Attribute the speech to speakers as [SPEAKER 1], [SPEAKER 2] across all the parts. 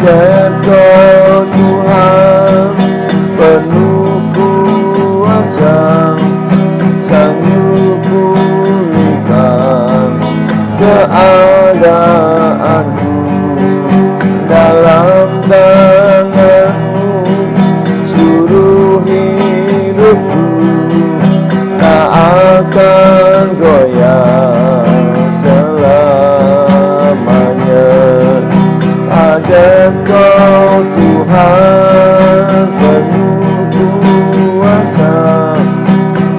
[SPEAKER 1] Ajaib Kau Tuhan penuh kuasa, sanggup pulihkan keadaanku. Dalam tangan-Mu seluruh hidupku, tak akan goyah selamanya. Ajaib Kau Tuhan penuh kuasa,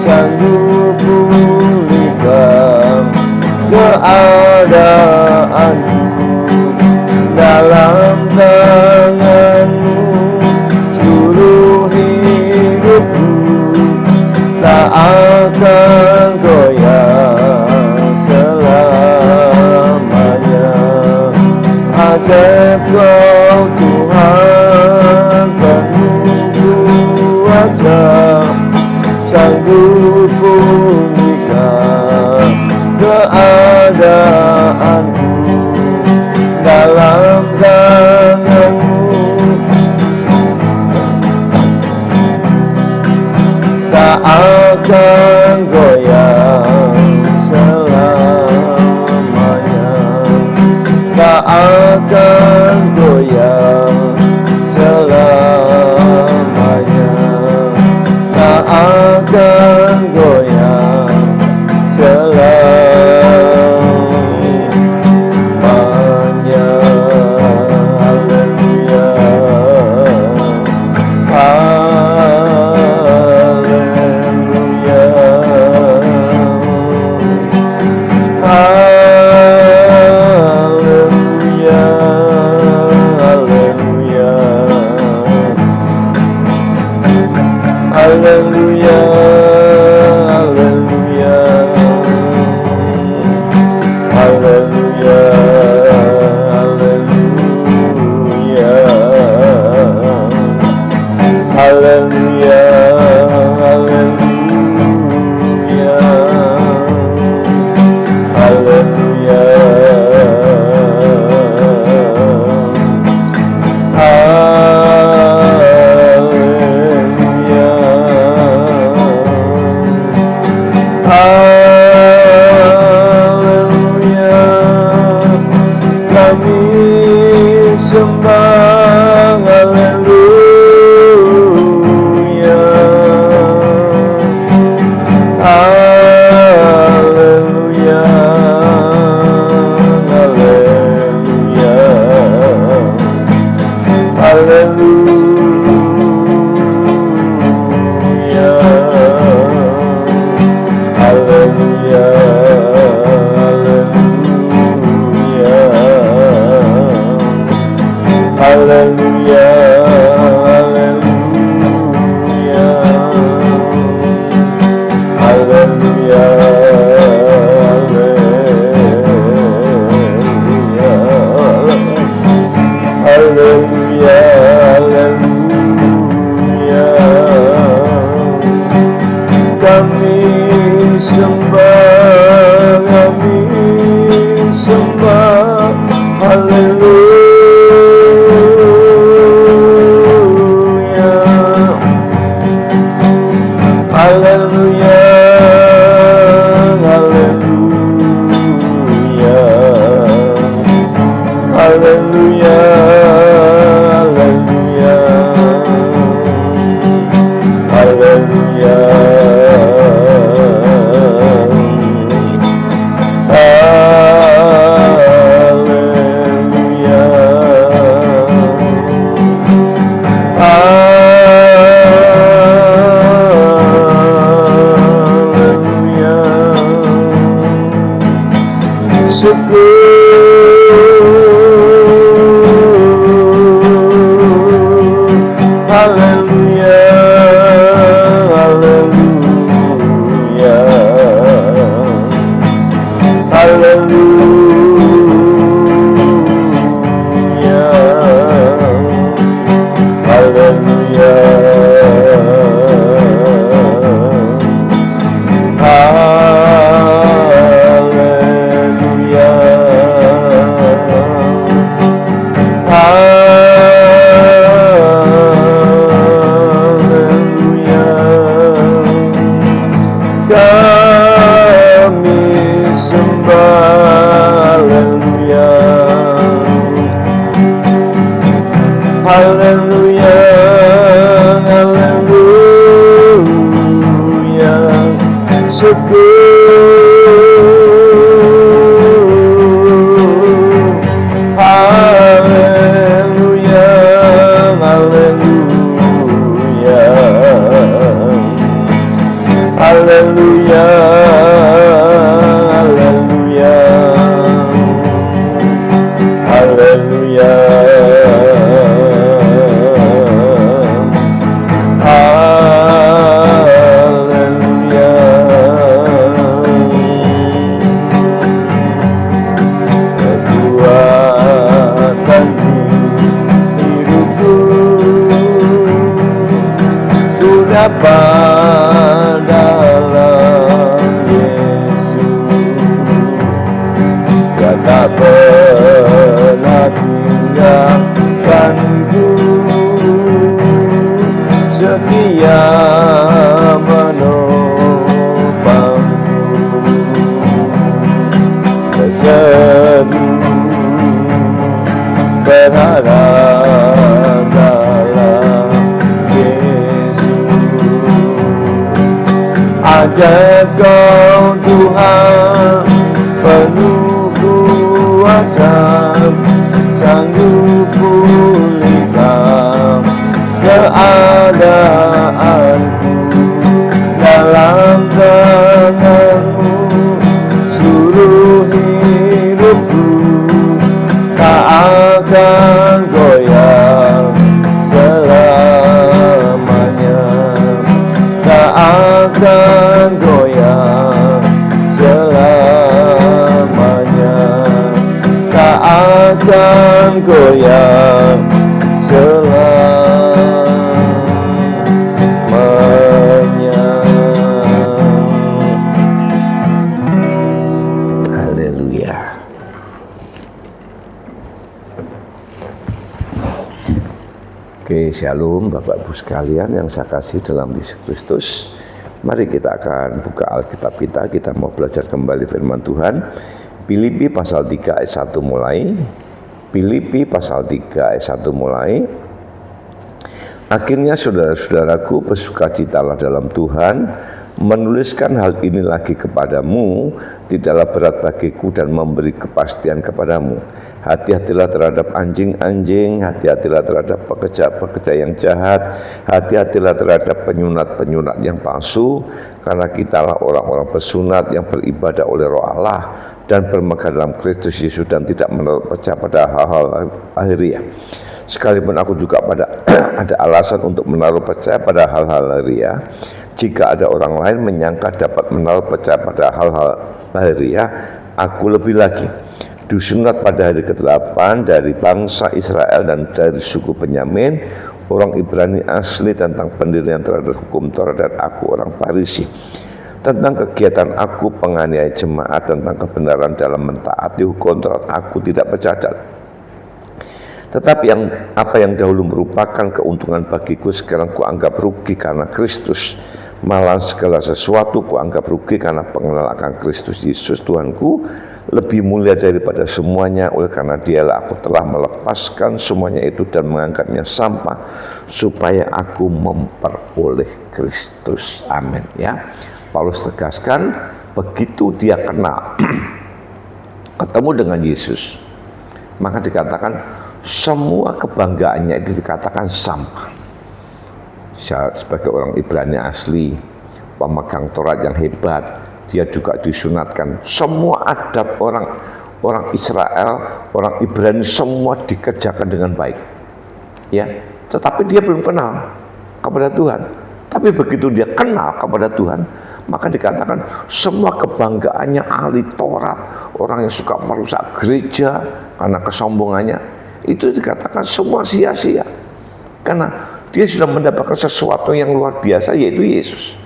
[SPEAKER 1] sanggup pulihkan keadaanku. Dalam tangan-Mu seluruh hidupku, tak akan goyah selamanya. Ajaib Kau Tuhan penuh kuasa, sanggup pulihkan keadaanku. Dalam tangan-Mu tak akan goyah selamanya, tak akan goyah selamanya, tak akan goyah selamanya. Haleluya, haleluya, haleluya, haleluya, haleluya, haleluya, haleluya. Haleluya, kami sembah. Haleluya, haleluya, haleluya, haleluya, haleluya, haleluya, haleluya, haleluya, haleluya, haleluya. Kami sembah, kami sembah. Haleluya, haleluya, haleluya, haleluya, haleluya, haleluya. Syukur haleluya, haleluya, syukur, haleluya, haleluya, haleluya, haleluya, haleluya, haleluya. Kekuatan hidupku ku dapat dalam Yesus, Dia tak pernah tinggalkanku, setia menopangku, berseru berharap dalam Yesus. Ajar Kau Tuhan penuh kuasa, sanggup pulihkan keadaanku, dalam tangan-Mu seluruh hidupku tak akan goyang selamanya, tak akan goyang selamanya, tak akan goyang selamanya. Haleluya. Oke, shalom Bapak Ibu sekalian yang saya kasih dalam Yesus Kristus. Mari kita akan buka Alkitab kita mau belajar kembali firman Tuhan. Filipi pasal 3 ayat 1 mulai. Filipi pasal 3 ayat 1 mulai. Akhirnya saudara-saudaraku, bersukacitalah dalam Tuhan. Menuliskan hal ini lagi kepadamu tidaklah berat bagiku dan memberi kepastian kepadamu. Hati-hatilah terhadap anjing-anjing, hati-hatilah terhadap pekerja-pekerja yang jahat, hati-hatilah terhadap penyunat-penyunat yang palsu, karena kitalah orang-orang bersunat yang beribadah oleh Roh Allah dan bermegah dalam Kristus Yesus dan tidak menaruh percaya pada hal-hal lahiriah. Sekalipun aku juga ada alasan untuk menaruh percaya pada hal-hal lahiriah, jika ada orang lain menyangka dapat menaruh percaya pada hal-hal lahiriah, aku lebih lagi. Disunat pada hari ke-8 dari bangsa Israel dan dari suku Benyamin, orang Ibrani asli, tentang pendirian terhadap hukum Taurat, dan aku orang Farisi. Tentang kegiatan aku penganiaya jemaat, tentang kebenaran dalam mentaati hukum Taurat, aku tidak bercacat. Tetapi apa yang dahulu merupakan keuntungan bagiku, sekarang kuanggap rugi karena Kristus. Malah segala sesuatu kuanggap rugi karena pengenalan akan Kristus Yesus Tuhanku lebih mulia daripada semuanya. Oleh karena Dialah aku telah melepaskan semuanya itu dan menganggapnya sampah, supaya aku memperoleh Kristus. Amin. Ya, Paulus tegaskan, begitu dia kenal ketemu dengan Yesus, maka dikatakan semua kebanggaannya itu dikatakan sampah. Sebagai orang Ibrani asli, pemegang Taurat yang hebat, dia juga disunatkan. Semua adab orang Israel, orang Ibrani, semua dikerjakan dengan baik. Ya, tetapi dia belum kenal kepada Tuhan. Tapi begitu dia kenal kepada Tuhan, maka dikatakan semua kebanggaannya ahli Taurat, orang yang suka merusak gereja karena kesombongannya, itu dikatakan semua sia-sia. Karena dia sudah mendapatkan sesuatu yang luar biasa, yaitu Yesus.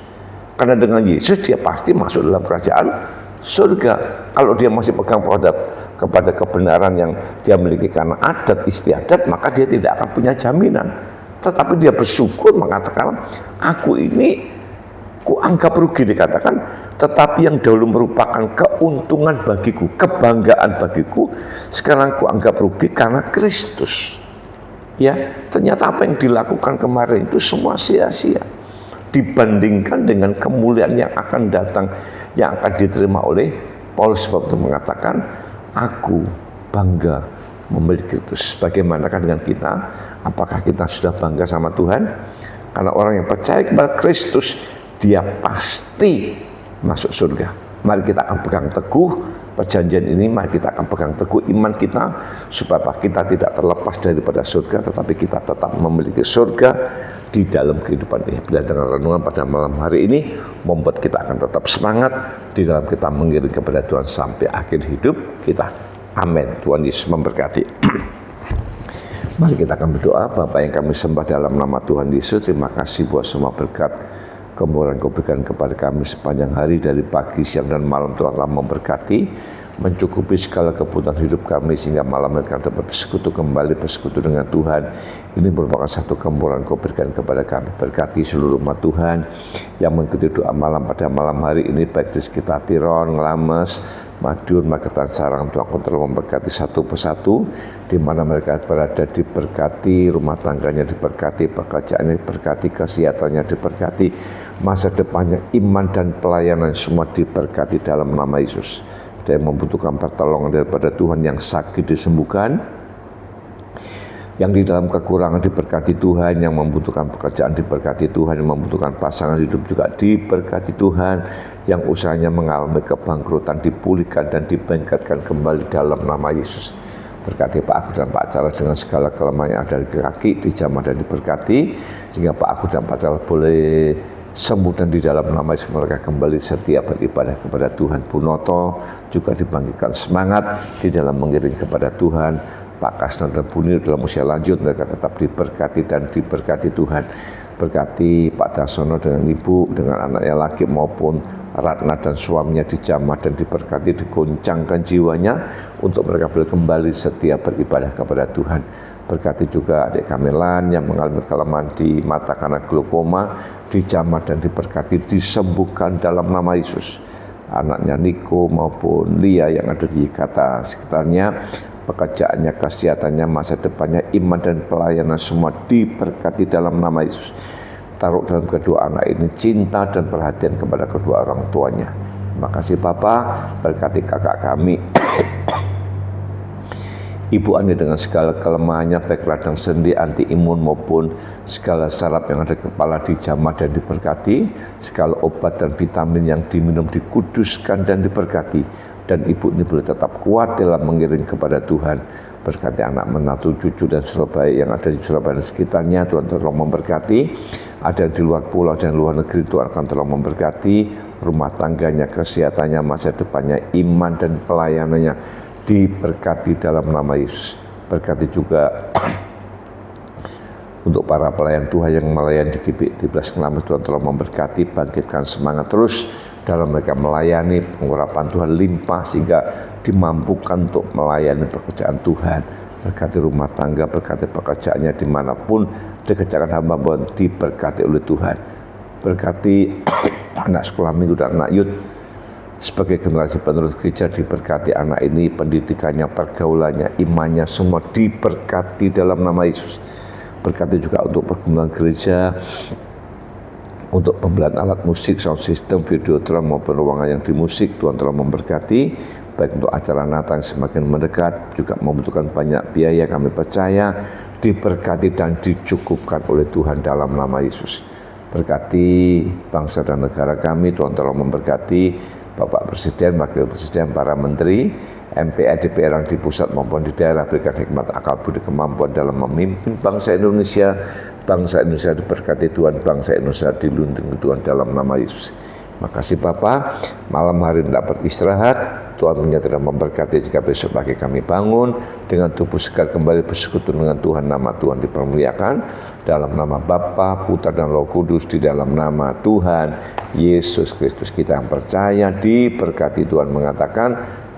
[SPEAKER 1] Karena dengan Yesus dia pasti masuk dalam kerajaan surga. Kalau dia masih pegang kepada kebenaran yang dia miliki karena adat istiadat, maka dia tidak akan punya jaminan. Tetapi dia bersyukur mengatakan, aku ini kuanggap rugi, dikatakan, tetapi yang dahulu merupakan keuntungan bagiku, kebanggaan bagiku, sekarang kuanggap rugi karena Kristus. Ya, ternyata apa yang dilakukan kemarin itu semua sia-sia dibandingkan dengan kemuliaan yang akan datang, yang akan diterima oleh Paulus. Sebab itu mengatakan, aku bangga memiliki Kristus. Bagaimanakah dengan kita? Apakah kita sudah bangga sama Tuhan? Karena orang yang percaya kepada Kristus, dia pasti masuk surga. Mari kita akan pegang teguh perjanjian ini, mari kita akan pegang teguh iman kita, supaya kita tidak terlepas daripada surga, tetapi kita tetap memiliki surga di dalam kehidupan ini. Bila dengan renungan pada malam hari ini membuat kita akan tetap semangat di dalam kita mengiring kepada Tuhan sampai akhir hidup kita. Amin. Tuhan Yesus memberkati. Mari kita akan berdoa. Bapa yang kami sembah dalam nama Tuhan Yesus, terima kasih buat semua berkat kemurahan Kau berikan kepada kami sepanjang hari, dari pagi, siang, dan malam. Tuhan telah memberkati, mencukupi segala kebutuhan hidup kami, sehingga malam ini kami dapat bersekutu kembali, bersekutu dengan Tuhan. Ini merupakan satu kemurahan Kau berikan kepada kami. Berkati seluruh umat Tuhan yang mengikuti doa malam pada malam hari ini, baik di sekitar Tiron, Ngelames, Madiun, Magetan, Sarang. Tuhan Kau telah memberkati satu persatu, di mana mereka berada diberkati, rumah tangganya diberkati, pekerjaannya diberkati, kesehatannya diberkati, masa depannya iman dan pelayanan semua diberkati dalam nama Yesus. Dia membutuhkan pertolongan daripada Tuhan, yang sakit disembuhkan, yang di dalam kekurangan diberkati Tuhan, yang membutuhkan pekerjaan diberkati Tuhan, yang membutuhkan pasangan hidup juga diberkati Tuhan, yang usahanya mengalami kebangkrutan dipulihkan dan dibangkitkan kembali dalam nama Yesus. Berkati Pak Agus dan Pak Charles dengan segala kelemahan yang ada di kaki, dijamah dan diberkati, sehingga Pak Agus dan Pak Charles boleh sembuh dan di dalam nama Yesus mereka kembali setia beribadah kepada Tuhan. Bu Noto juga dibangkitkan semangat di dalam mengiring kepada Tuhan. Pak Kasna dan Bu Nir dalam usia lanjut, mereka tetap diberkati dan diberkati Tuhan. Berkati Pak Dasono dengan Ibu, dengan anaknya laki maupun Ratna dan suaminya, dijamah dan diberkati, digoncangkan jiwanya untuk mereka boleh kembali setia beribadah kepada Tuhan. Berkati juga adik Kamelan yang mengalami kelemahan di mata karena glaukoma, dijamah dan diberkati, disembuhkan dalam nama Yesus. Anaknya Niko maupun Lia yang ada di kata sekitarnya, pekerjaannya, kesehatannya, masa depannya, iman dan pelayanan semua diberkati dalam nama Yesus. Taruh dalam kedua anak ini cinta dan perhatian kepada kedua orang tuanya. Terima kasih Bapa, berkati kakak kami Ibu Ani dengan segala kelemahannya, baik radang sendi, anti imun maupun segala saraf yang ada di kepala, dijamah dan diberkati, segala obat dan vitamin yang diminum dikuduskan dan diberkati, dan Ibu ini boleh tetap kuat dalam mengiring kepada Tuhan. Berkati anak menantu, cucu dan Surabaya yang ada di Surabaya dan sekitarnya, Tuhan tolong memberkati. Ada di luar pulau dan luar negeri, Tuhan akan tolong memberkati rumah tangganya, kesehatannya, masa depannya, iman dan pelayanannya diberkati dalam nama Yesus. Berkati juga untuk para pelayan Tuhan yang melayani di GBI 13 Ngelames, Tuhan tolong memberkati, bangkitkan semangat terus dalam mereka melayani, pengurapan Tuhan limpah sehingga dimampukan untuk melayani pekerjaan Tuhan. Berkati rumah tangga, berkati pekerjaannya dimanapun dikerjakan hamba Tuhan, diberkati oleh Tuhan. Berkati anak sekolah minggu dan anak youth sebagai generasi penerus gereja, diberkati anak ini, pendidikannya, pergaulannya, imannya semua diberkati dalam nama Yesus. Berkati juga untuk pergumulan gereja, untuk pembelian alat musik, sound system, video drum maupun ruangan yang di musik, Tuhan telah memberkati. Baik untuk acara Natal yang semakin mendekat, juga membutuhkan banyak biaya, kami percaya diberkati dan dicukupkan oleh Tuhan dalam nama Yesus. Berkati bangsa dan negara kami, Tuhan telah memberkati Bapak Presiden, Wakil Presiden, para Menteri, MPR, DPR yang di pusat maupun di daerah, berikan hikmat, akal budi, kemampuan dalam memimpin bangsa Indonesia. Bangsa Indonesia diberkati Tuhan, bangsa Indonesia dilindungi Tuhan dalam nama Yesus. Makasih Bapak, malam hari ini dapat istirahat, Tuhan menyatakan memberkati jika besok pagi kami bangun dengan tubuh segar kembali bersekutu dengan Tuhan, nama Tuhan dipermuliakan, dalam nama Bapa, Putra dan Roh Kudus, di dalam nama Tuhan Yesus Kristus kita yang percaya, diberkati Tuhan mengatakan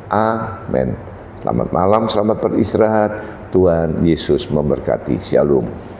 [SPEAKER 1] amin. Selamat malam, selamat beristirahat, Tuhan Yesus memberkati. Shalom.